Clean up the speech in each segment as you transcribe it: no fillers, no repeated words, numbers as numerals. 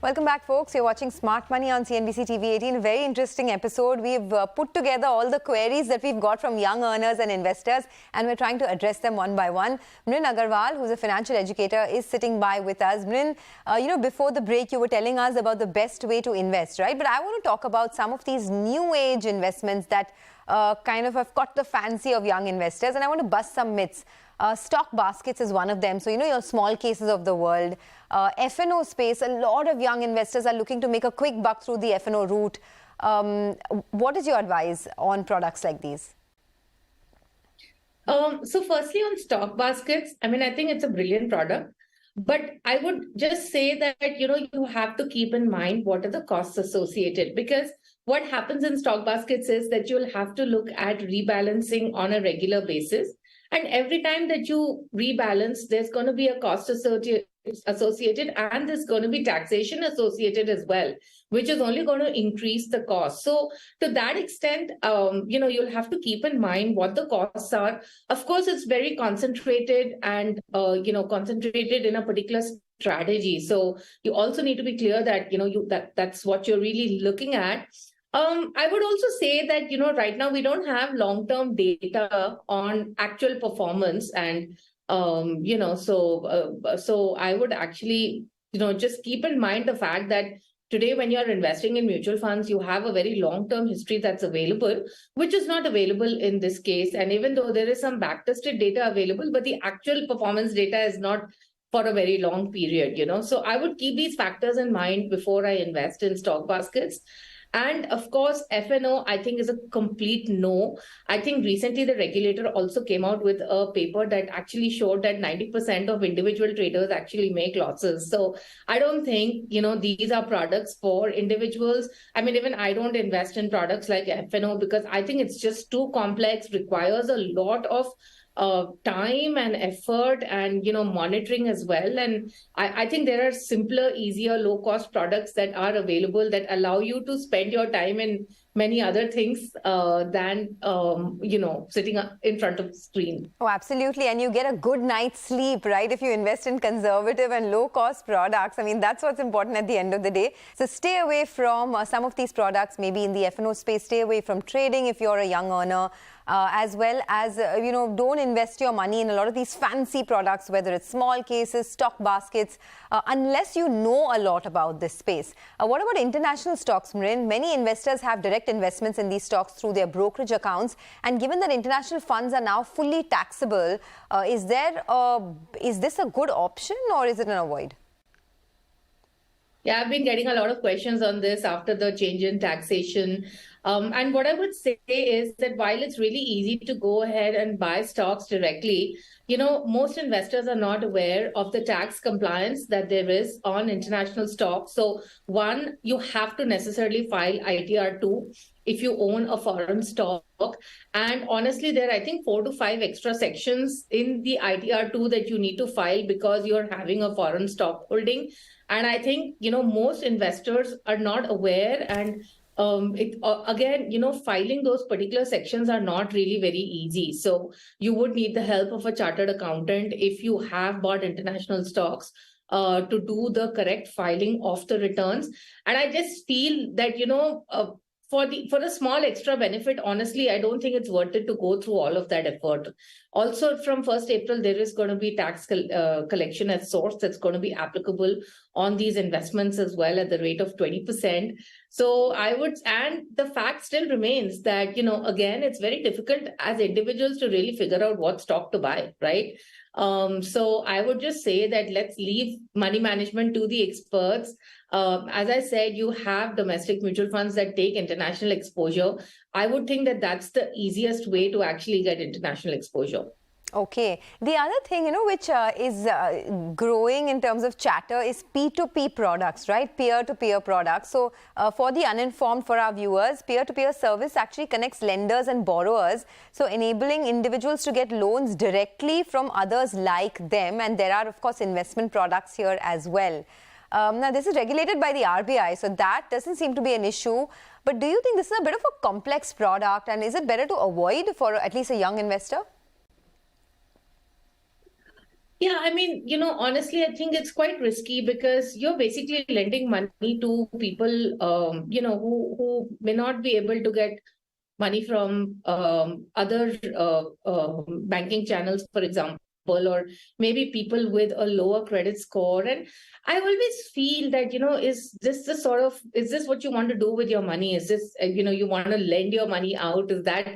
Welcome back, folks. You're watching Smart Money on CNBC-TV18. Very interesting episode. We've put together all the queries that we've got from young earners and investors, and we're trying to address them one by one. Mrin Agarwal, who's a financial educator, is sitting by with us. Mrin, before the break, you were telling us about the best way to invest, right? But I want to talk about some of these new age investments that kind of have caught the fancy of young investors, and I want to bust some myths. Stock baskets is one of them. So, your small cases of the world. F&O space, a lot of young investors are looking to make a quick buck through the F&O route. What is your advice on products like these? So firstly, on stock baskets, I think it's a brilliant product. But I would just say that, you have to keep in mind what are the costs associated, because what happens in stock baskets is that you'll have to look at rebalancing on a regular basis. And every time that you rebalance, there's going to be a cost associated, and there's going to be taxation associated as well, which is only going to increase the cost. So to that extent, you'll have to keep in mind what the costs are. Of course, it's very concentrated and, concentrated in a particular strategy. So you also need to be clear that, that's what you're really looking at. I would also say that, right now we don't have long-term data on actual performance. And, so I would actually, just keep in mind the fact that today when you're investing in mutual funds, you have a very long-term history that's available, which is not available in this case. And even though there is some backtested data available, but the actual performance data is not for a very long period, So I would keep these factors in mind before I invest in stock baskets. And of course, F&O, I think, is a complete no. I think recently the regulator also came out with a paper that actually showed that 90% of individual traders actually make losses. So I don't think, these are products for individuals. Even I don't invest in products like F&O because I think it's just too complex, requires a lot of time and effort and, monitoring as well. And I think there are simpler, easier, low-cost products that are available that allow you to spend your time in many other things than, sitting in front of the screen. Oh, absolutely. And you get a good night's sleep, right? If you invest in conservative and low-cost products. That's what's important at the end of the day. So stay away from some of these products, maybe in the F&O space. Stay away from trading if you're a young earner. As well as, don't invest your money in a lot of these fancy products, whether it's small cases, stock baskets, unless you know a lot about this space. What about international stocks, Mrin? Many investors have direct investments in these stocks through their brokerage accounts. And given that international funds are now fully taxable, is this a good option or is it an avoid? Yeah, I've been getting a lot of questions on this after the change in taxation. And what I would say is that while it's really easy to go ahead and buy stocks directly, most investors are not aware of the tax compliance that there is on international stocks. So one, you have to necessarily file ITR2 if you own a foreign stock. And honestly, there are, I think, 4 to 5 extra sections in the ITR2 that you need to file because you're having a foreign stock holding. And I think, most investors are not aware. And filing those particular sections are not really very easy. So you would need the help of a chartered accountant if you have bought international stocks to do the correct filing of the returns. And I just feel that, for the small extra benefit, honestly, I don't think it's worth it to go through all of that effort. Also, from 1st April, there is going to be tax collection at source that's going to be applicable on these investments as well at the rate of 20%. So and the fact still remains that, again, it's very difficult as individuals to really figure out what stock to buy, right? So I would just say that let's leave money management to the experts. As I said, you have domestic mutual funds that take international exposure. I would think that that's the easiest way to actually get international exposure. Okay. The other thing, which is growing in terms of chatter is P2P products, right? Peer-to-peer products. So for the uninformed, for our viewers, peer-to-peer service actually connects lenders and borrowers. So enabling individuals to get loans directly from others like them. And there are, of course, investment products here as well. Now, this is regulated by the RBI, so that doesn't seem to be an issue. But do you think this is a bit of a complex product, and is it better to avoid for at least a young investor? Yeah, I mean, honestly, I think it's quite risky because you're basically lending money to people, who may not be able to get money from other banking channels, for example, or maybe people with a lower credit score. And I always feel that, is this what you want to do with your money? Is this, you want to lend your money out? Is that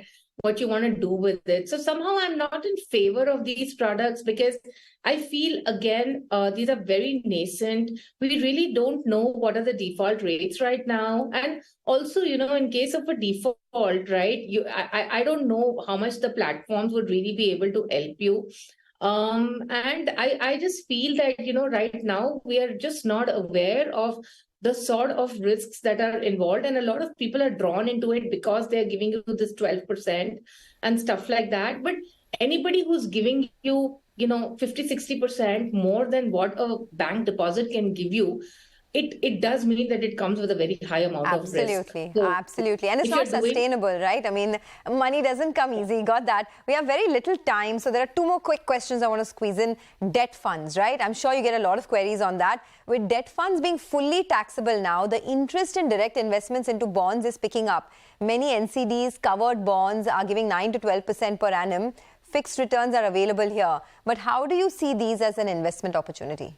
what you want to do with it? So somehow I'm not in favor of these products because I feel, again, these are very nascent. We really don't know what are the default rates right now. And also, in case of a default, right, I don't know how much the platforms would really be able to help you. And I just feel that, right now we are just not aware of the sort of risks that are involved. And a lot of people are drawn into it because they're giving you this 12% and stuff like that. But anybody who's giving you, 50-60% more than what a bank deposit can give you, it does mean that it comes with a very high amount of risk. Absolutely, absolutely. And it's not sustainable, right? I mean, money doesn't come easy. Got that. We have very little time. So there are two more quick questions I want to squeeze in. Debt funds, right? I'm sure you get a lot of queries on that. With debt funds being fully taxable now, the interest in direct investments into bonds is picking up. Many NCDs, covered bonds are giving 9 to 12% per annum. Fixed returns are available here. But how do you see these as an investment opportunity?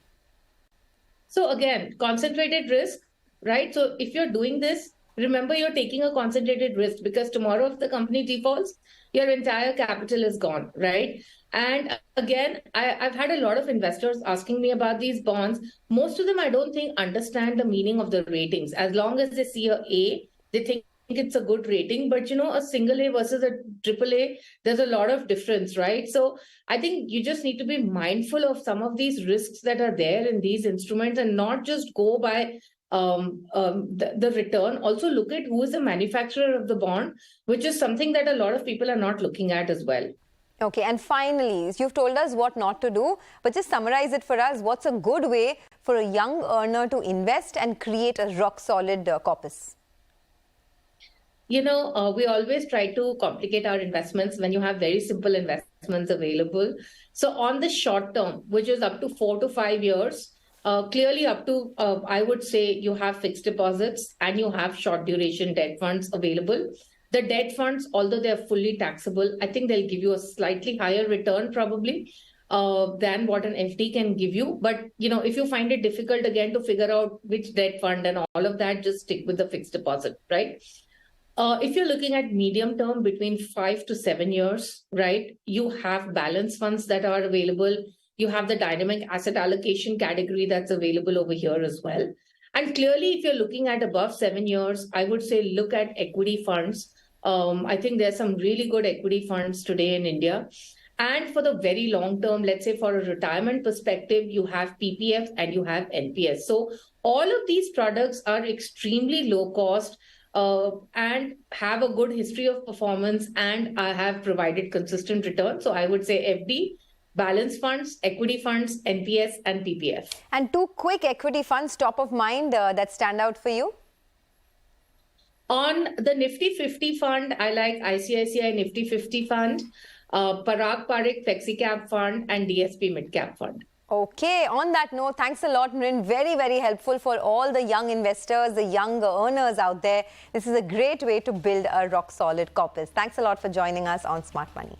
So again, concentrated risk, right? So if you're doing this, remember you're taking a concentrated risk because tomorrow if the company defaults, your entire capital is gone, right? And again, I've had a lot of investors asking me about these bonds. Most of them, I don't think, understand the meaning of the ratings. As long as they see A, they think it's a good rating, but a single A versus a triple A, there's a lot of difference, right? So I think you just need to be mindful of some of these risks that are there in these instruments and not just go by the return. Also look at who is the manufacturer of the bond, which is something that a lot of people are not looking at as well. Okay, and finally, you've told us what not to do, but just summarize it for us. What's a good way for a young earner to invest and create a rock-solid corpus? We always try to complicate our investments when you have very simple investments available. So on the short term, which is up to 4 to 5 years, clearly up to, I would say you have fixed deposits and you have short duration debt funds available. The debt funds, although they're fully taxable, I think they'll give you a slightly higher return probably than what an FD can give you. But, if you find it difficult again to figure out which debt fund and all of that, just stick with the fixed deposit, right? If you're looking at medium term, between 5 to 7 years, right, you have balance funds that are available. You have the dynamic asset allocation category that's available over here as well. And clearly, if you're looking at above 7 years, I would say look at equity funds. I think there's some really good equity funds today in India. And for the very long term, let's say for a retirement perspective, you have PPF and you have NPS. So all of these products are extremely low cost. And have a good history of performance and have provided consistent returns. So I would say FD, balance funds, equity funds, NPS and PPF. And two quick equity funds top of mind that stand out for you? On the Nifty 50 fund, I like ICICI Nifty 50 fund, Parag Parikh Flexi Cap fund and DSP Mid Cap fund. Okay, on that note, thanks a lot, Mrin. Very, very helpful for all the young investors, the young earners out there. This is a great way to build a rock-solid corpus. Thanks a lot for joining us on Smart Money.